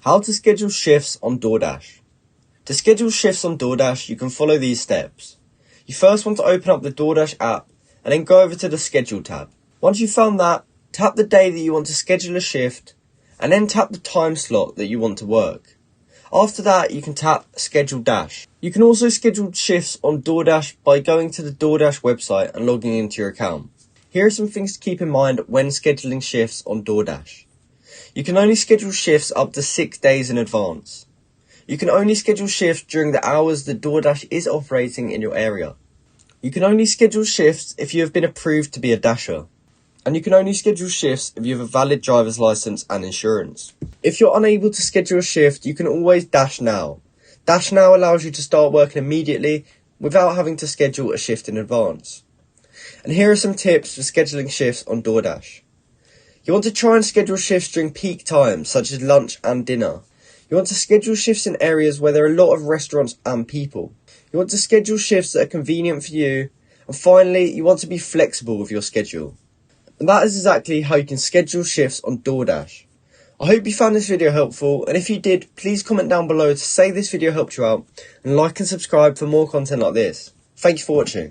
How to schedule shifts on Doordash. To schedule shifts on Doordash, you can follow these steps. You first want to open up the Doordash app and then go over to the Schedule tab. Once you've found that, tap the day that you want to schedule a shift and then tap the time slot that you want to work. After that, you can tap Schedule Dash. You can also schedule shifts on Doordash by going to the Doordash website and logging into your account. Here are some things to keep in mind when scheduling shifts on Doordash. You can only schedule shifts up to 6 days in advance. You can only schedule shifts during the hours that Doordash is operating in your area. You can only schedule shifts if you have been approved to be a dasher. And you can only schedule shifts if you have a valid driver's license and insurance. If you're unable to schedule a shift, you can always Dash Now. Dash Now allows you to start working immediately without having to schedule a shift in advance. And here are some tips for scheduling shifts on Doordash. You want to try and schedule shifts during peak times, such as lunch and dinner. You want to schedule shifts in areas where there are a lot of restaurants and people. You want to schedule shifts that are convenient for you. And finally, you want to be flexible with your schedule. And that is exactly how you can schedule shifts on Doordash. I hope you found this video helpful, and if you did, please comment down below to say this video helped you out, and like and subscribe for more content like this. Thank you for watching.